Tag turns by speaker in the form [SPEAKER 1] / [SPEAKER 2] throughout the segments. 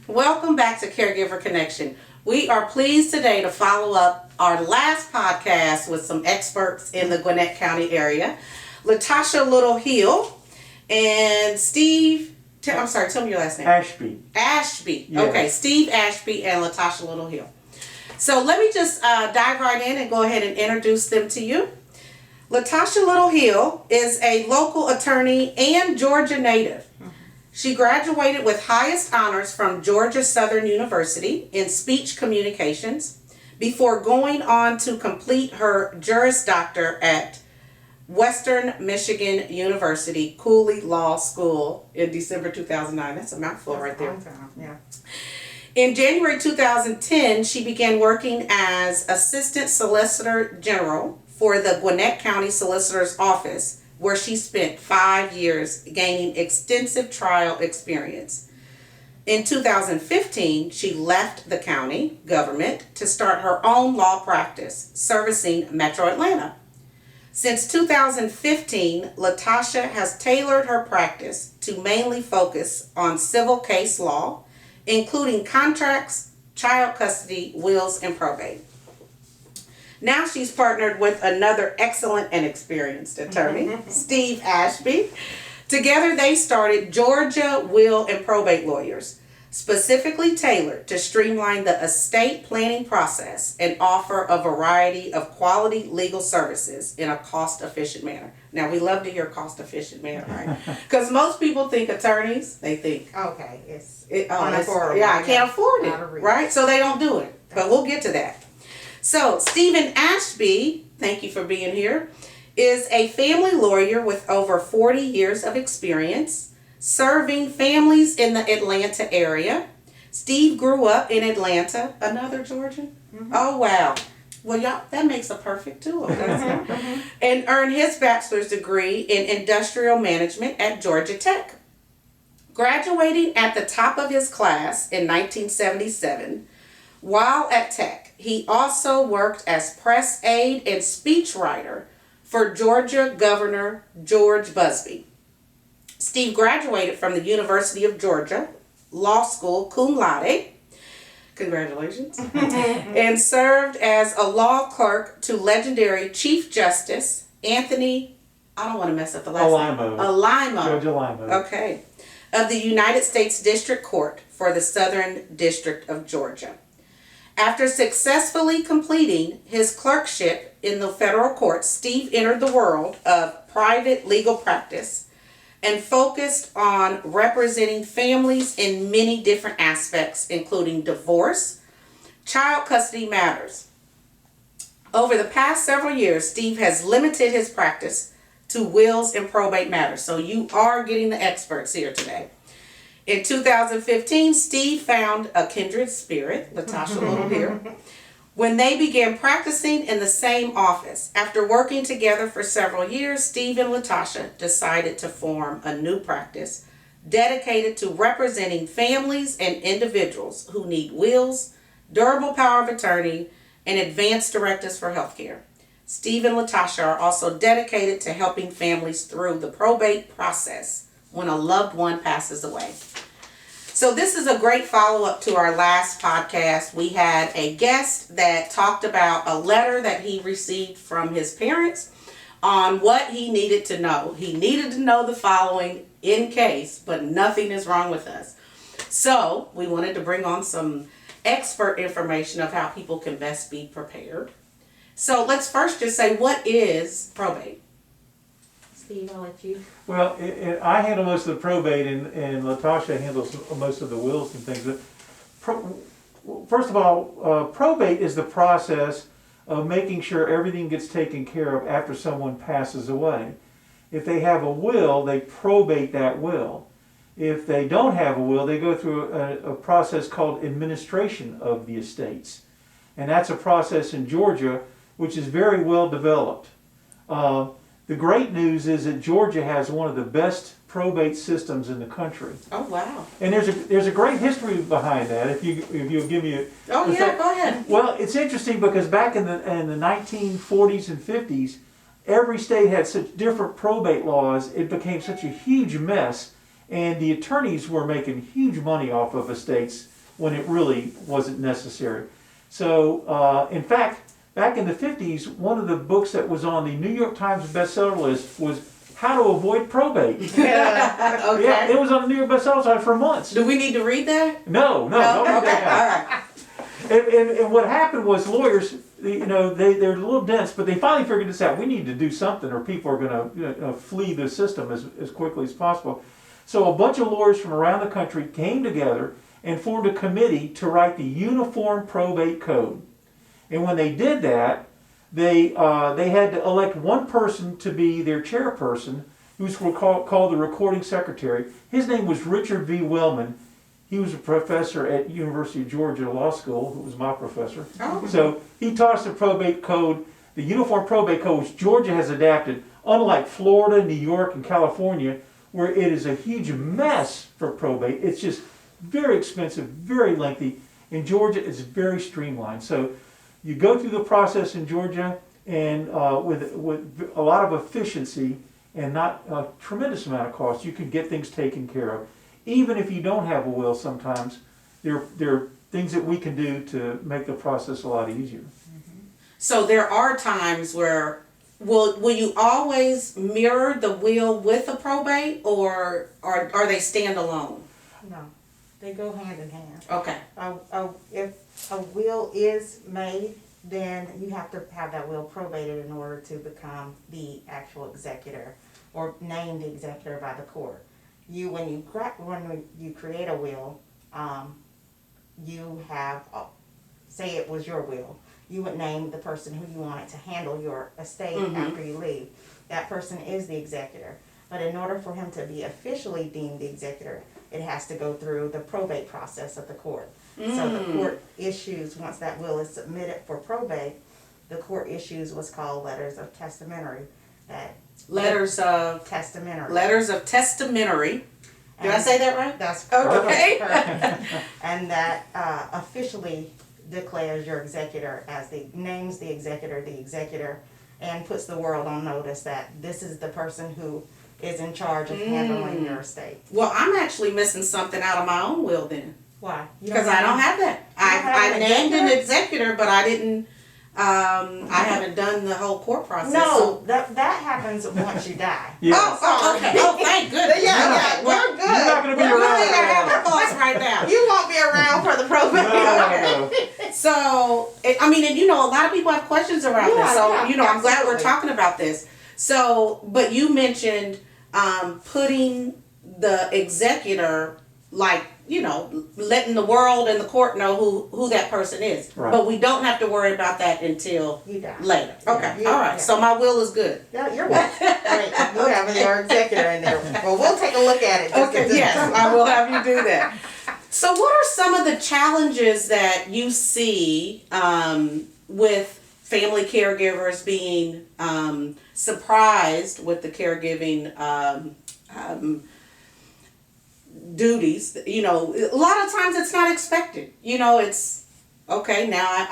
[SPEAKER 1] Welcome back to Caregiver Connection. We are pleased today to follow up our last podcast with some experts in the Gwinnett County area. Latawsha Little-Hill and Steve, tell me your last name.
[SPEAKER 2] Ashby.
[SPEAKER 1] Ashby.
[SPEAKER 2] Yes.
[SPEAKER 1] Okay, Steve Ashby and Latawsha Little-Hill. So let me just dive right in and go ahead and introduce them to you. Latawsha Little-Hill is a local attorney and Georgia native. She graduated with highest honors from Georgia Southern University in speech communications before going on to complete her Juris Doctor at Western Michigan University Cooley Law School in December 2009. That's a mouthful right there.
[SPEAKER 3] Yeah.
[SPEAKER 1] In January 2010, she began working as Assistant Solicitor General for the Gwinnett County Solicitor's Office, where she spent 5 years gaining extensive trial experience. In 2015, she left the county government to start her own law practice, servicing Metro Atlanta. Since 2015, Latawsha has tailored her practice to mainly focus on civil case law, including contracts, child custody, wills, and probate. Now she's partnered with another excellent and experienced attorney, Steve Ashby. Together they started Georgia Will and Probate Lawyers, specifically tailored to streamline the estate planning process and offer a variety of quality legal services in a cost-efficient manner. Now we love to hear cost-efficient manner, right? Because most people think attorneys, they think,
[SPEAKER 3] Okay, it's
[SPEAKER 1] unaffordable. I can't afford it, right? So they don't do it, but we'll get to that. So, Stephen Ashby, thank you for being here, is a family lawyer with over 40 years of experience serving families in the Atlanta area. Steve grew up in Atlanta, another Georgian? Mm-hmm. Oh, wow. Well, y'all, that makes a perfect duo, doesn't it? And earned his bachelor's degree in industrial management at Georgia Tech. Graduating at the top of his class in 1977, while at Tech, he also worked as press aide and speechwriter for Georgia Governor George Busby. Steve graduated from the University of Georgia Law School cum laude, congratulations, and served as a law clerk to legendary Chief Justice Anthony, I don't want to mess up the last name. Alimo.
[SPEAKER 2] Judge Alimo.
[SPEAKER 1] Okay. Of the United States District Court for the Southern District of Georgia. After successfully completing his clerkship in the federal court, Steve entered the world of private legal practice and focused on representing families in many different aspects, including divorce, child custody matters. Over the past several years, Steve has limited his practice to wills and probate matters. So you are getting the experts here today. In 2015, Steve found a kindred spirit, Latawsha Little-Hill, when they began practicing in the same office. After working together for several years, Steve and Latawsha decided to form a new practice dedicated to representing families and individuals who need wills, durable power of attorney, and advanced directives for healthcare. Steve and Latawsha are also dedicated to helping families through the probate process when a loved one passes away. So this is a great follow-up to our last podcast. We had a guest that talked about a letter that he received from his parents on what he needed to know. He needed to know the following in case, but nothing is wrong with us. So we wanted to bring on some expert information of how people can best be prepared. So let's first just say, what is probate? Steve, I'll let you.
[SPEAKER 2] Well, I handle most of the probate, and Latawsha handles most of the wills and things. But first of all, probate is the process of making sure everything gets taken care of after someone passes away. If they have a will, they probate that will. If they don't have a will, they go through a process called administration of the estates. And that's a process in Georgia which is very well developed. The great news is that Georgia has one of the best probate systems in the country.
[SPEAKER 1] Oh, wow.
[SPEAKER 2] And there's a great history behind that. If you'll give me a...
[SPEAKER 1] Oh, yeah, go ahead.
[SPEAKER 2] Well, it's interesting because back in the 1940s and 50s, every state had such different probate laws. It became such a huge mess, and the attorneys were making huge money off of estates when it really wasn't necessary. So, in fact, back in the 50s, one of the books that was on the New York Times bestseller list was How to Avoid Probate.
[SPEAKER 1] Yeah. Okay.
[SPEAKER 2] Yeah, it was on the New York bestseller list for months.
[SPEAKER 1] Do we need to read that?
[SPEAKER 2] No, don't read
[SPEAKER 1] Okay.
[SPEAKER 2] that.
[SPEAKER 1] All right.
[SPEAKER 2] And what happened was lawyers, they're a little dense, but they finally figured this out. We need to do something or people are going to flee the system as quickly as possible. So a bunch of lawyers from around the country came together and formed a committee to write the Uniform Probate Code. And when they did that, they had to elect one person to be their chairperson, who's called the recording secretary. His name was Richard V. Wellman. He was a professor at University of Georgia Law School, who was my professor.
[SPEAKER 1] Oh.
[SPEAKER 2] So he taught us the probate code, the Uniform Probate Code, which Georgia has adapted, unlike Florida, New York, and California, where it is a huge mess for probate. It's just very expensive, very lengthy. In Georgia, it's very streamlined. So you go through the process in Georgia and with a lot of efficiency and not a tremendous amount of cost, you can get things taken care of. Even if you don't have a will, sometimes there are things that we can do to make the process a lot easier.
[SPEAKER 1] So there are times where, will you always mirror the will with the probate, or are they standalone?
[SPEAKER 3] No, they go hand in hand.
[SPEAKER 1] Okay.
[SPEAKER 3] If a will is made, then you have to have that will probated in order to become the actual executor or named the executor by the court. When you create a will, you have, say it was your will, you would name the person who you wanted to handle your estate after you leave. That person is the executor. But in order for him to be officially deemed the executor, it has to go through the probate process of the court. So the court issues, once that will is submitted for probate, the court issues what's called letters of testamentary.
[SPEAKER 1] Letters of testamentary. Did I say that right?
[SPEAKER 3] That's
[SPEAKER 1] Okay.
[SPEAKER 3] correct. And that officially declares your executor names the executor, and puts the world on notice that this is the person who is in charge of handling your estate.
[SPEAKER 1] Well, I'm actually missing something out of my own will then.
[SPEAKER 3] Why?
[SPEAKER 1] Because I don't have that. I named an executor, but I didn't. I haven't done the whole court process.
[SPEAKER 3] No, that happens once you die.
[SPEAKER 2] Yes.
[SPEAKER 1] Oh, okay. Oh, thank goodness.
[SPEAKER 3] Yeah,
[SPEAKER 1] Well,
[SPEAKER 3] you're good.
[SPEAKER 2] You're not going to be
[SPEAKER 1] We're really
[SPEAKER 2] around.
[SPEAKER 1] gonna have our thoughts right now.
[SPEAKER 3] You won't be around for the probate.
[SPEAKER 2] No.
[SPEAKER 1] So, and a lot of people have questions around
[SPEAKER 3] Yeah,
[SPEAKER 1] this. So,
[SPEAKER 3] yeah,
[SPEAKER 1] I'm glad we're
[SPEAKER 3] absolutely.
[SPEAKER 1] talking about this. So, but you mentioned putting the executor, letting the world and the court know who that person is.
[SPEAKER 2] Right.
[SPEAKER 1] But we don't have to worry about that until
[SPEAKER 3] You die.
[SPEAKER 1] later. Okay,
[SPEAKER 3] Yeah.
[SPEAKER 1] all right.
[SPEAKER 3] Yeah.
[SPEAKER 1] So my will is good.
[SPEAKER 3] Yeah, you're welcome. Right. You have your executor in there. Well, we'll take a look at it. Just
[SPEAKER 1] Okay,
[SPEAKER 3] to-
[SPEAKER 1] yes, I will have you do that. So what are some of the challenges that you see with family caregivers being surprised with the caregiving duties? A lot of times it's not expected. It's okay, now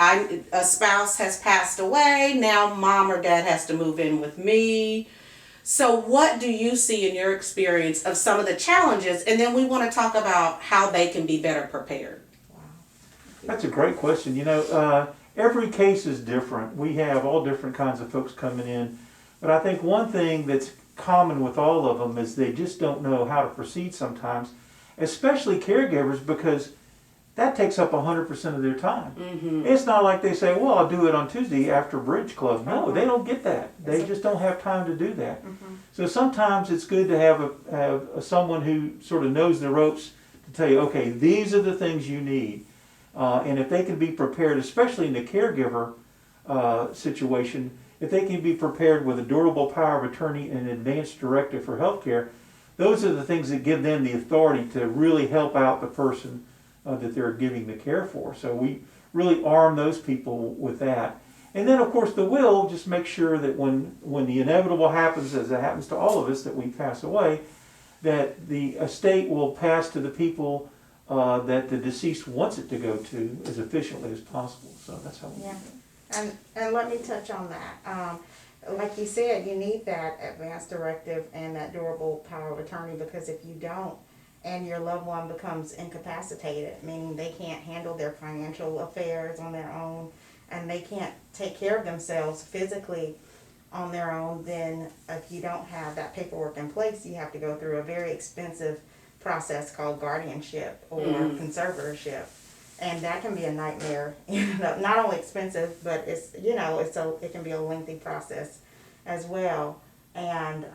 [SPEAKER 1] a spouse has passed away, now mom or dad has to move in with me. So what do you see in your experience of some of the challenges? And then we want to talk about how they can be better prepared.
[SPEAKER 2] That's a great question. Every case is different. We have all different kinds of folks coming in. But I think one thing that's common with all of them is they just don't know how to proceed sometimes, especially caregivers, because that takes up 100% of their time. It's not like they say, well, I'll do it on Tuesday after bridge club. No, they don't get that. They just don't have time to do that. So sometimes it's good to have someone who sort of knows the ropes to tell you, okay, these are the things you need. And if they can be prepared, especially in the caregiver situation, if they can be prepared with a durable power of attorney and an advanced directive for healthcare, those are the things that give them the authority to really help out the person that they're giving the care for. So we really arm those people with that. And then, of course, the will just make sure that when the inevitable happens, as it happens to all of us, that we pass away, that the estate will pass to the people that the deceased wants it to go to as efficiently as possible. So that's how we do it.
[SPEAKER 3] And let me touch on that. Like you said, you need that advanced directive and that durable power of attorney, because if you don't, and your loved one becomes incapacitated, meaning they can't handle their financial affairs on their own, and they can't take care of themselves physically on their own, then if you don't have that paperwork in place, you have to go through a very expensive process called guardianship or conservatorship. And that can be a nightmare. Not only expensive, but it can be a lengthy process as well. And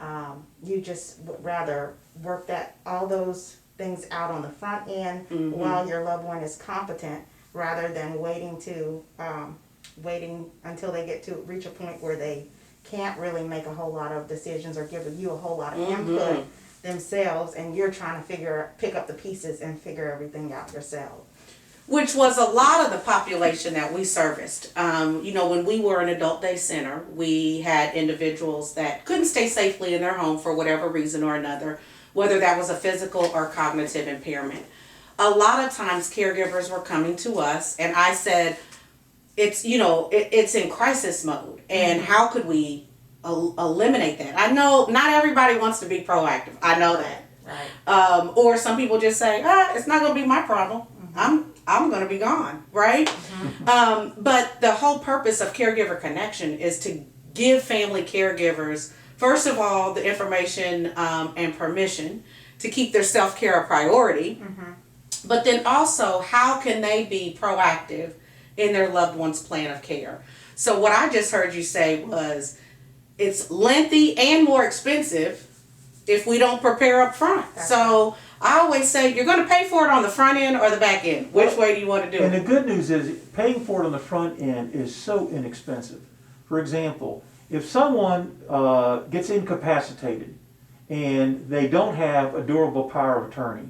[SPEAKER 3] you just would rather work all those things out on the front end while your loved one is competent, rather than waiting until they reach a point where they can't really make a whole lot of decisions or give you a whole lot of input themselves, and you're trying to pick up the pieces and figure everything out yourself.
[SPEAKER 1] Which was a lot of the population that we serviced. When we were an adult day center, we had individuals that couldn't stay safely in their home for whatever reason or another, whether that was a physical or cognitive impairment. A lot of times caregivers were coming to us, and I said, it's in crisis mode, and how could we eliminate that? I know not everybody wants to be proactive. I know that.
[SPEAKER 3] Right.
[SPEAKER 1] Or some people just say, it's not going to be my problem. I'm going to be gone, right? But the whole purpose of Caregiver Connection is to give family caregivers, first of all, the information and permission to keep their self-care a priority, but then also how can they be proactive in their loved one's plan of care. So what I just heard you say was it's lengthy and more expensive if we don't prepare up front. So I always say you're going to pay for it on the front end or the back end. Which way do you want to do it?
[SPEAKER 2] And the good news is paying for it on the front end is so inexpensive. For example, if someone gets incapacitated and they don't have a durable power of attorney,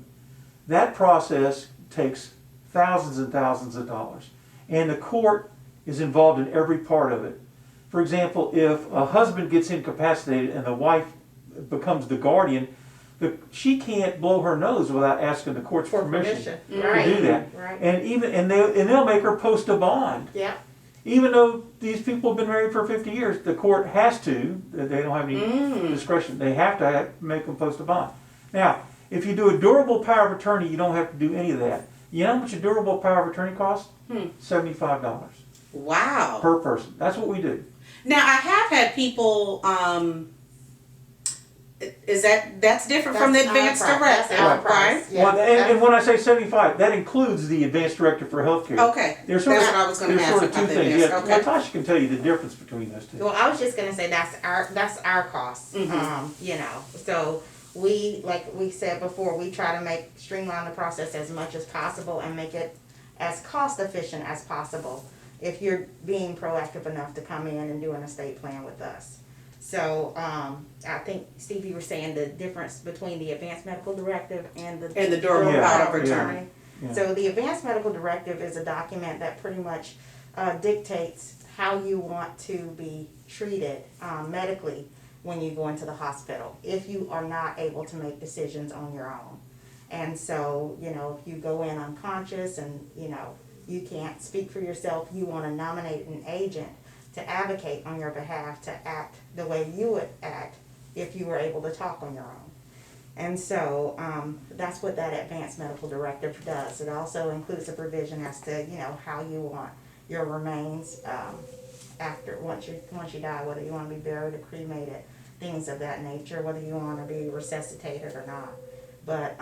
[SPEAKER 2] that process takes thousands and thousands of dollars. And the court is involved in every part of it. For example, if a husband gets incapacitated and the wife becomes the guardian, she can't blow her nose without asking the court's permission to do that.
[SPEAKER 3] Right.
[SPEAKER 2] And they'll make her post a bond.
[SPEAKER 3] Yeah.
[SPEAKER 2] Even though these people have been married for 50 years, the court has to. They don't have any discretion. They have to make them post a bond. Now, if you do a durable power of attorney, you don't have to do any of that. You know how much a durable power of attorney costs? $75.
[SPEAKER 1] Wow.
[SPEAKER 2] Per person. That's what we do.
[SPEAKER 1] Now I have had people. That's different from the advanced directive, right?
[SPEAKER 3] Yeah.
[SPEAKER 2] Well, and when I say 75, that includes the advanced directive for healthcare.
[SPEAKER 1] Okay.
[SPEAKER 2] There's
[SPEAKER 1] That's what I was going to ask
[SPEAKER 2] sort of
[SPEAKER 1] about
[SPEAKER 2] two
[SPEAKER 1] the
[SPEAKER 2] things.
[SPEAKER 1] advanced.
[SPEAKER 2] Yeah,
[SPEAKER 1] Okay.
[SPEAKER 2] Latawsha can tell you the difference between those two.
[SPEAKER 3] Well, I was just gonna say that's our cost. So we, like we said before, we try to streamline the process as much as possible and make it as cost efficient as possible if you're being proactive enough to come in and do an estate plan with us. So I think, Steve, you were saying the difference between the advanced medical directive and the
[SPEAKER 1] durable power of attorney.
[SPEAKER 2] Yeah.
[SPEAKER 3] So the advanced medical directive is a document that pretty much dictates how you want to be treated medically when you go into the hospital if you are not able to make decisions on your own. And so, if you go in unconscious and, you can't speak for yourself, you want to nominate an agent to advocate on your behalf to act the way you would act if you were able to talk on your own. And so that's what that advanced medical directive does. It also includes a provision as to, how you want your remains once you die, whether you want to be buried or cremated, things of that nature, whether you want to be resuscitated or not. But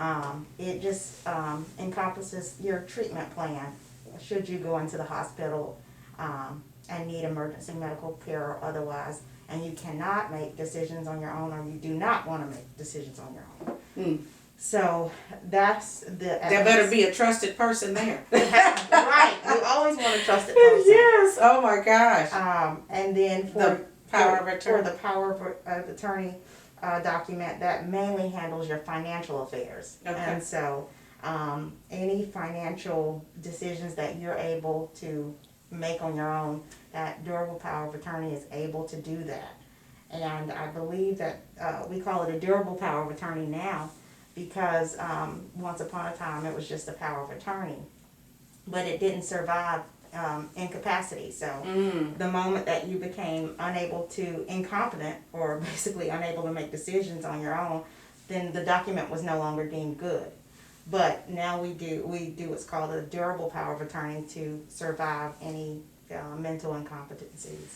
[SPEAKER 3] it just encompasses your treatment plan should you go into the hospital and need emergency medical care or otherwise, and you cannot make decisions on your own, or you do not want to make decisions on your own. So that's the.
[SPEAKER 1] There better be a trusted person there.
[SPEAKER 3] Right, you always want a trusted person.
[SPEAKER 1] Yes. Oh my gosh.
[SPEAKER 3] And then for
[SPEAKER 1] The power of attorney.
[SPEAKER 3] For the power of attorney document that mainly handles your financial affairs.
[SPEAKER 1] Okay.
[SPEAKER 3] And so any financial decisions that you're able to make on your own, that durable power of attorney is able to do that. And I believe that we call it a durable power of attorney now because once upon a time it was just a power of attorney, but it didn't survive incapacity. So the moment that you became incompetent or basically unable to make decisions on your own, then the document was no longer deemed good. But now we do what's called a durable power of attorney to survive any mental incompetencies.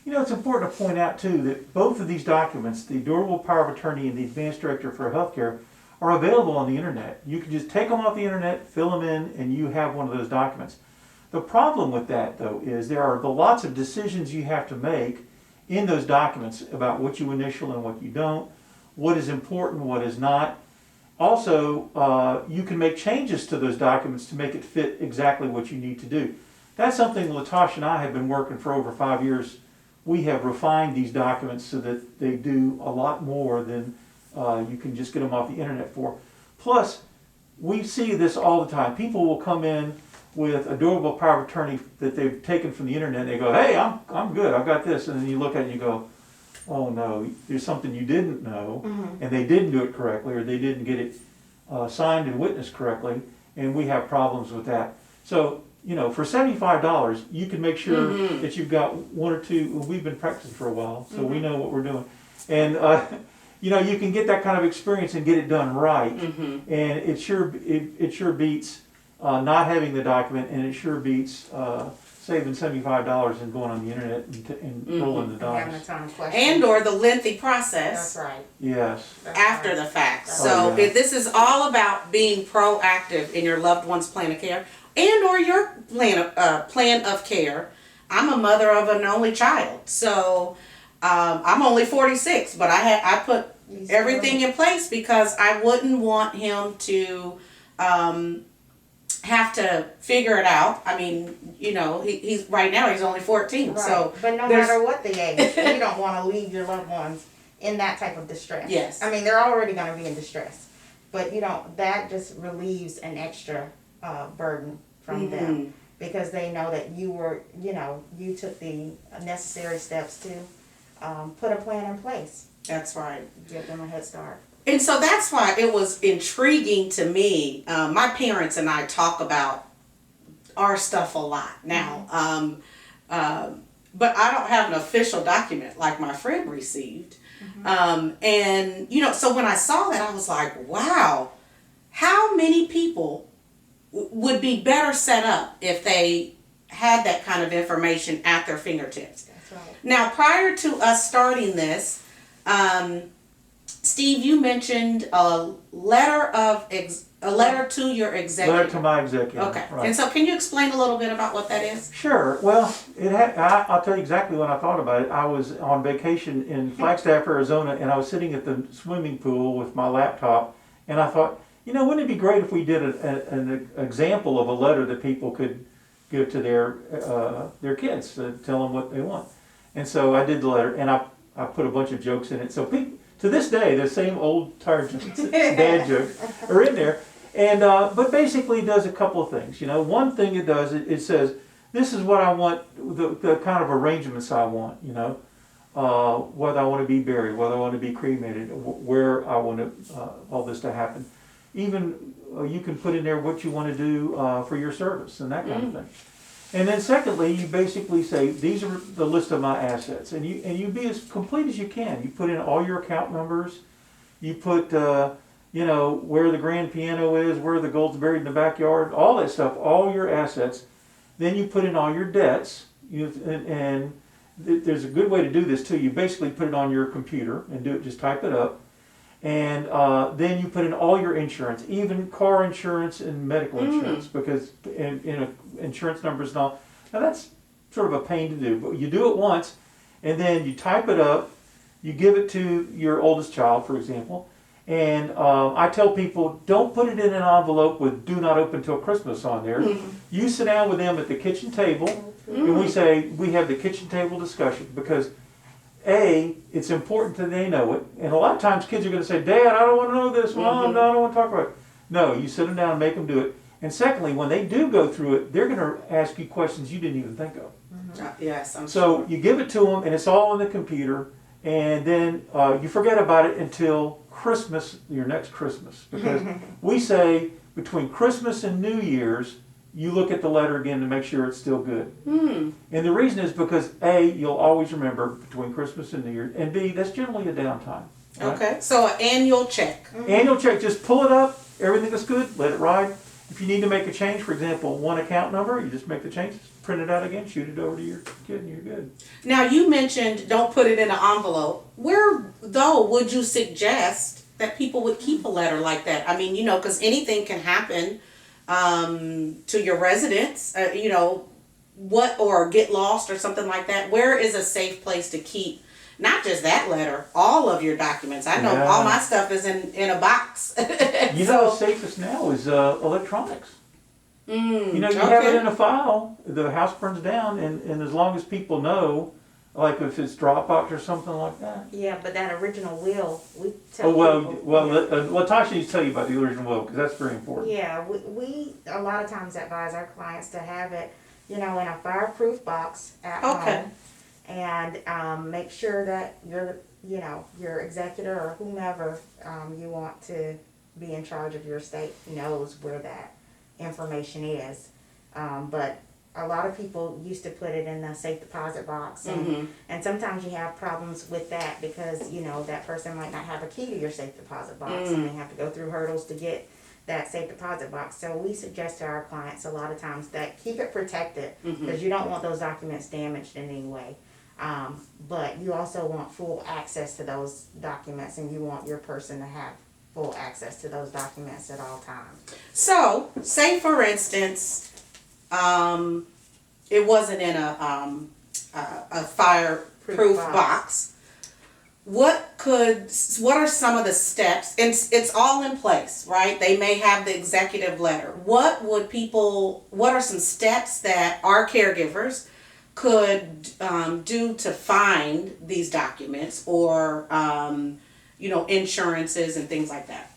[SPEAKER 2] You know, it's important to point out too that both of these documents, the durable power of attorney and the advanced directive for healthcare, are available on the internet. You can just take them off the internet, fill them in, and you have one of those documents. The problem with that, though, is there are lots of decisions you have to make in those documents about what you initial and what you don't, what is important, what is not. Also, you can make changes to those documents to make it fit exactly what you need to do. That's something Latawsha and I have been working for over 5 years. We have refined these documents so that they do a lot more than you can just get them off the internet for. Plus, we see this all the time. People will come in with a durable power of attorney that they've taken from the internet and they go, hey, I'm good, I've got this. And then you look at it and you go, oh no, there's something you didn't know, and they didn't do it correctly, or they didn't get it signed and witnessed correctly, and we have problems with that. So, you know, for $75, you can make sure that you've got one or two. Well, we've been practicing for a while, so we know what we're doing. And, you know, you can get that kind of experience and get it done right. And it sure beats not having the document, and it sure beats saving $75 and going on the internet and rolling the
[SPEAKER 3] Having a
[SPEAKER 2] dice.
[SPEAKER 3] ton of questions.
[SPEAKER 1] And or the lengthy process.
[SPEAKER 3] That's right.
[SPEAKER 2] Yes.
[SPEAKER 3] That's
[SPEAKER 1] After
[SPEAKER 3] right.
[SPEAKER 1] the fact.
[SPEAKER 3] That's
[SPEAKER 1] So
[SPEAKER 2] right.
[SPEAKER 1] this is all about being proactive in your loved one's plan of care and or your plan of care. I'm a mother of an only child, so I'm only 46, but I put everything in place because I wouldn't want him to have to figure it out. I mean, you know, he's right now he's only 14,
[SPEAKER 3] Right.
[SPEAKER 1] so
[SPEAKER 3] But no
[SPEAKER 1] there's-
[SPEAKER 3] matter what the age, you don't want to leave your loved ones in that type of distress.
[SPEAKER 1] Yes.
[SPEAKER 3] I mean, they're already going to be in distress, but you don't. That just relieves an extra burden from them because they know that you were, you know, you took the necessary steps to put a plan in place,
[SPEAKER 1] That's right.
[SPEAKER 3] give them a head start.
[SPEAKER 1] And so that's why it was intriguing to me. My parents and I talk about our stuff a lot now. But I don't have an official document like my friend received. And, you know, so when I saw that, I was like, wow, how many people would be better set up if they had that kind of information at their fingertips?
[SPEAKER 3] That's right.
[SPEAKER 1] Now, prior to us starting this, Steve, you mentioned a letter to your executive.
[SPEAKER 2] Letter to my executive.
[SPEAKER 1] Okay,
[SPEAKER 2] Right.
[SPEAKER 1] and so can you explain a little bit about what that is?
[SPEAKER 2] Sure. Well, I'll tell you exactly when I thought about it. I was on vacation in Flagstaff, Arizona, and I was sitting at the swimming pool with my laptop, and I thought, you know, wouldn't it be great if we did an example of a letter that people could give to their kids to tell them what they want. And so I did the letter, and I put a bunch of jokes in it. So to this day, the same old tired jokes, dad jokes are in there. And but basically it does a couple of things. You know, one thing it does, it says, this is what I want, the kind of arrangements I want, you know, whether I want to be buried, whether I want to be cremated, where I want all this to happen. Even you can put in there what you want to do for your service and that kind of thing. And then secondly, you basically say, these are the list of my assets. And you be as complete as you can. You put in all your account numbers. You put, you know, where the grand piano is, where the gold's buried in the backyard, all that stuff, all your assets. Then you put in all your debts. And there's a good way to do this too. You basically put it on your computer and just type it up. And then you put in all your insurance, even car insurance and medical insurance, because insurance numbers and all. Now that's sort of a pain to do, but you do it once, and then you type it up, you give it to your oldest child, for example, and I tell people, don't put it in an envelope with "Do not open till Christmas" on there. You sit down with them at the kitchen table, and we have the kitchen table discussion, because it's important that they know it. And a lot of times kids are going to say, Dad, I don't want to know this. Mom, no, I don't want to talk about it. No, you sit them down and make them do it. And secondly, when they do go through it, they're going to ask you questions you didn't even think of.
[SPEAKER 1] Yes, I'm
[SPEAKER 2] So
[SPEAKER 1] sure.
[SPEAKER 2] you give it to them, and it's all on the computer. And then you forget about it until Christmas, your next Christmas. Because we say between Christmas and New Year's, you look at the letter again to make sure it's still good. And the reason is because A, you'll always remember between Christmas and New Year, and B, that's generally a downtime. Right?
[SPEAKER 1] Okay, so an annual check.
[SPEAKER 2] Annual check, just pull it up, everything is good, let it ride. If you need to make a change, for example, one account number, you just make the changes, print it out again, shoot it over to your kid, and you're good.
[SPEAKER 1] Now, you mentioned don't put it in an envelope. Where, though, would you suggest that people would keep a letter like that? I mean, because anything can happen to your residence, or get lost or something like that. Where is a safe place to keep not just that letter, all of your documents? I know all my stuff is in a box.
[SPEAKER 2] The safest now is electronics. You have it in a file, the house burns down, and as long as people know, like if it's Dropbox or something like that.
[SPEAKER 3] Yeah, but that original will, we tell people.
[SPEAKER 2] Latawsha needs to tell you about the original will, because that's very important.
[SPEAKER 3] Yeah, we a lot of times advise our clients to have it, in a fireproof box at home. And make sure that your executor or whomever you want to be in charge of your estate knows where that information is. But a lot of people used to put it in the safe deposit box, and sometimes you have problems with that because that person might not have a key to your safe deposit box, and they have to go through hurdles to get that safe deposit box. So we suggest to our clients a lot of times that keep it protected, because you don't want those documents damaged in any way. But you also want full access to those documents, and you want your person to have full access to those documents at all times. So,
[SPEAKER 1] say for instance, it wasn't in a fireproof box. What are some of the steps? And it's all in place, right? They may have the executive letter. What are some steps that our caregivers could do to find these documents, or insurances and things like that?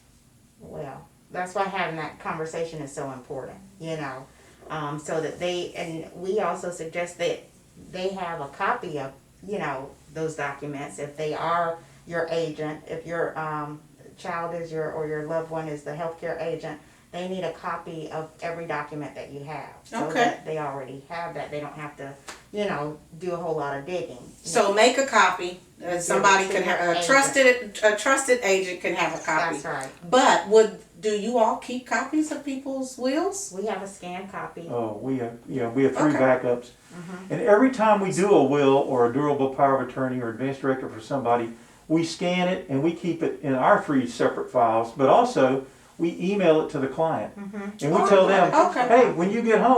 [SPEAKER 3] Well, that's why having that conversation is so important, so that we also suggest that they have a copy of, those documents. If they are your agent, if your child is or your loved one is the healthcare agent, they need a copy of every document that you have. So that they already have that. They don't have to, do a whole lot of digging.
[SPEAKER 1] So make a copy. Somebody can have a trusted agent can have a copy.
[SPEAKER 3] That's right.
[SPEAKER 1] But do you all keep copies of people's wills?
[SPEAKER 3] We have a scanned copy.
[SPEAKER 2] Oh, we have 3 backups. And every time we do a will or a durable power of attorney or advance directive for somebody, we scan it and we keep it in our 3 separate files, but also we email it to the client. And we tell them, hey, when you get home,